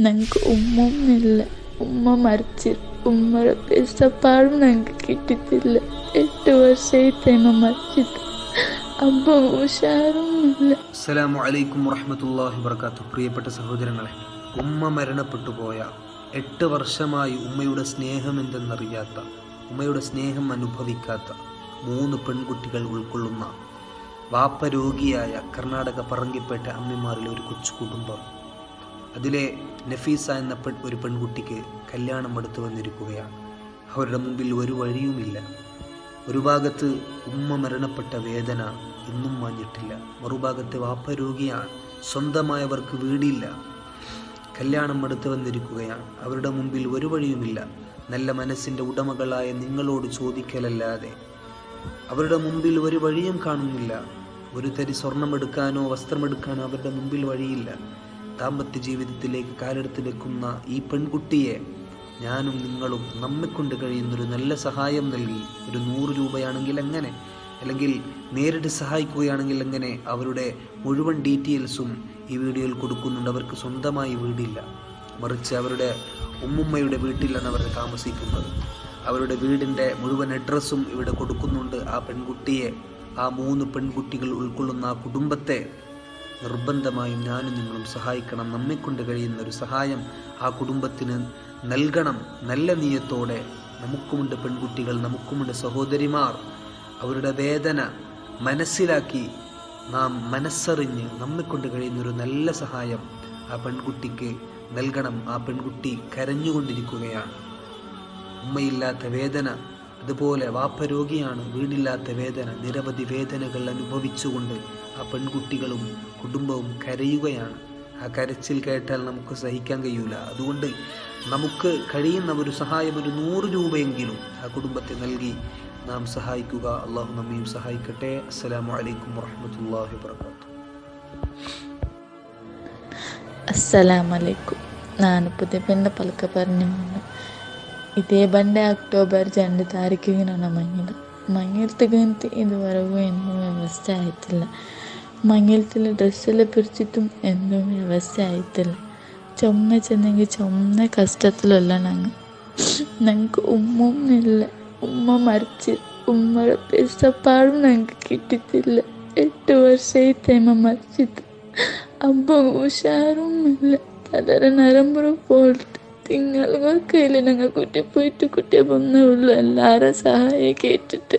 ഞങ്ങൾക്ക് ഉമ്മൊന്നുമില്ല. ഉമ്മ മരിച്ച് ഉമ്മയുടെ പെസപ്പാടും ഞങ്ങൾക്ക് കിട്ടിയിട്ടില്ല. 8 വർഷമായിട്ട് ഉമ്മ മരിച്ചിട്ട്. അപ്പൊ ഉഷാറൊന്നുമില്ല. അസ്സലാമു അലൈക്കും വറഹ്മത്തുള്ളാഹി വബറകാതുഹു. പ്രിയപ്പെട്ട സഹോദരങ്ങളെ, ഉമ്മ മരണപ്പെട്ടു പോയ 8 വർഷമായി ഉമ്മയുടെ സ്നേഹം എന്തെന്നറിയാത്ത, ഉമ്മയുടെ സ്നേഹം അനുഭവിക്കാത്ത 3 പെൺകുട്ടികൾ ഉൾക്കൊള്ളുന്ന വാപ്പ രോഗിയായ കർണാടക പറങ്കിപ്പേട്ട അമ്മമാരിലെ ഒരു കൊച്ചു കുടുംബം. അതിലെ നഫീസ എന്ന ഒരു പെൺകുട്ടിക്ക് കല്യാണം അടുത്തു വന്നിരിക്കുകയാണ്. അവരുടെ മുമ്പിൽ ഒരു വഴിയുമില്ല. ഒരു ഭാഗത്ത് ഉമ്മ മരണപ്പെട്ട വേദന ഇന്നും മാഞ്ഞിട്ടില്ല, മറുഭാഗത്ത് വാപ്പ രോഗിയാണ്, സ്വന്തമായവർക്ക് വീടില്ല. കല്യാണം അടുത്ത് വന്നിരിക്കുകയാണ്. അവരുടെ മുമ്പിൽ ഒരു വഴിയുമില്ല. നല്ല മനസ്സിൻ്റെ ഉടമകളായ നിങ്ങളോട് ചോദിക്കലല്ലാതെ അവരുടെ മുമ്പിൽ ഒരു വഴിയും കാണുന്നില്ല. ഒരു തരി സ്വർണമെടുക്കാനോ വസ്ത്രമെടുക്കാനോ അവരുടെ മുമ്പിൽ വഴിയില്ല. ദാമ്പത്യ ജീവിതത്തിലേക്ക് കാലെടുത്ത് വെക്കുന്ന ഈ പെൺകുട്ടിയെ ഞാനും നിങ്ങളും നമ്മെക്കൊണ്ട് കഴിയുന്നൊരു നല്ല സഹായം നൽകി, ഒരു 100 രൂപയാണെങ്കിൽ എങ്ങനെ, അല്ലെങ്കിൽ നേരിട്ട് സഹായിക്കുകയാണെങ്കിൽ എങ്ങനെ, അവരുടെ മുഴുവൻ ഡീറ്റെയിൽസും ഈ വീഡിയോയിൽ കൊടുക്കുന്നുണ്ട്. അവർക്ക് സ്വന്തമായി വീടില്ല, മറിച്ച് അവരുടെ ഉമ്മുമ്മയുടെ വീട്ടിലാണ് അവർ താമസിക്കുന്നത്. അവരുടെ വീടിൻ്റെ മുഴുവൻ അഡ്രസ്സും ഇവിടെ കൊടുക്കുന്നുണ്ട്. ആ പെൺകുട്ടിയെ, ആ 3 പെൺകുട്ടികൾ ഉൾക്കൊള്ളുന്ന ആ കുടുംബത്തെ നിർബന്ധമായും ഞാനും നിങ്ങളും സഹായിക്കണം. നമ്മെക്കൊണ്ട് കഴിയുന്ന ഒരു സഹായം ആ കുടുംബത്തിന് നൽകണം. നല്ല നീയത്തോടെ. നമുക്കുമുണ്ട് പെൺകുട്ടികൾ, നമുക്കുമുണ്ട് സഹോദരിമാർ. അവരുടെ വേദന മനസ്സിലാക്കി നാം മനസ്സറിഞ്ഞ് നമ്മെക്കൊണ്ട് കഴിയുന്നൊരു നല്ല സഹായം ആ പെൺകുട്ടിക്ക് നൽകണം. ആ പെൺകുട്ടി കരഞ്ഞുകൊണ്ടിരിക്കുകയാണ്. ഉമ്മയില്ലാത്ത വേദന, അതുപോലെ വാപ്പ രോഗിയാണ്, വീടില്ലാത്ത വേദന, നിരവധി വേദനകൾ അനുഭവിച്ചുകൊണ്ട് ആ പെൺകുട്ടികളും കുടുംബവും കരയുകയാണ്. ആ കരച്ചിൽ കേട്ടാൽ നമുക്ക് സഹിക്കാൻ കഴിയൂല. അതുകൊണ്ട് നമുക്ക് കഴിയുന്ന ഒരു സഹായം, ഒരു 100 രൂപയെങ്കിലും ആ കുടുംബത്തെ നൽകി നാം സഹായിക്കുക. അള്ളാഹു നമ്മയും സഹായിക്കട്ടെ. അസ്സലാമു അലൈക്കും വറഹ്മത്തുള്ളാഹി വബറകാതുഹു. ಅಸ್ಸಲಾಮಲೈಕುಂ. ನಾನು ಪುದೆಪೆಂಡ ಪಲಕ പറഞ്ഞു. ಇದೇ ಬಂಡೆ ಅಕ್ಟೋಬರ್ 2 ತಾರೀಕಿಗೆ ನನ್ನ ಮಂಗಿಲ್ತಿಗಂತ ಇದುವರೆಗೂ ಏನೂ ವ್ಯವಸ್ಥೆ ಆಯ್ತಿಲ್ಲ. ಮಂಗಿಲ್ತಿಲ್ಲ ಡ್ರೆಸ್ಸೆಲ್ಲ പിരിച്ചിട്ടും ഒന്നും വ്യവസ്ഥ ആയിട്ടില്ല. ചുമ്മാ ചെന്നെങ്കിൽ ചുമ്മാ കഷ്ടത്തിലല്ല ഞങ്ങൾക്ക് ഉമ്മൊന്നുമില്ല. ഉമ്മ മരിച്ച് ഉമ്മയുടെ പെസപ്പാടും ഞങ്ങൾക്ക് കിട്ടിയിട്ടില്ല. 8 വർഷമായിട്ട് ഉമ്മ മരിച്ചിട്ട്. അപ്പൊ ഉഷാറൊന്നുമില്ല. തലര നരമ്പുറം പോയിട്ട് തിങ്കളൊക്കെയില്ല. ഞങ്ങൾ കുട്ടിയെ വന്നേ ഉള്ളൂ. എല്ലാവരും സഹായം കേട്ടിട്ട്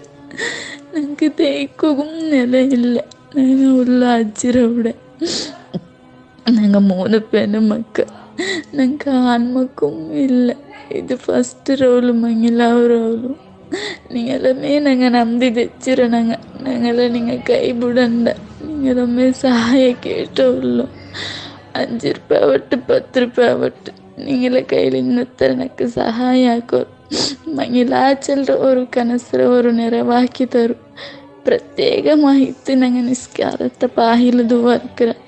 ഞങ്ങൾക്ക് തേക്കും നിലയില്ല. ഞങ്ങൾ ഉള്ള അജ്ജിരവിടെ ഞങ്ങൾ 3 പെൺമക്കൾ. ഞങ്ങൾക്ക് ആൺമക്കും ഇല്ല. ഇത് ഫസ്റ്റ് റോളും മങ്ങിലാവ് റോളും നിങ്ങളമ്മേ ഞങ്ങൾ നമ്പി തെച്ചിര. ഞങ്ങളെ നിങ്ങൾ കൈവിടണ്ട. നിങ്ങളമ്മേ സഹായം കേട്ടുള്ളൂ. 5 രൂപ ആവട്ടെ 10 രൂപ ആവട്ടെ നിങ്ങളെ കയ്യിൽ ഇന്നത്തെ എനിക്ക് സഹാಯ ಹಾಕೋರು. മങ്ങിലാച്ചಲ್ರ ഒരു കനസര ഒരു നിറവാക്കി തരും. പ്രത്യേകമായിട്ട് ഞങ്ങൾ നിസ്കാരത്തെ പാഹിൽ ദുആ.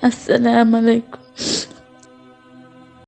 അസ്സലാമു അലൈക്കും.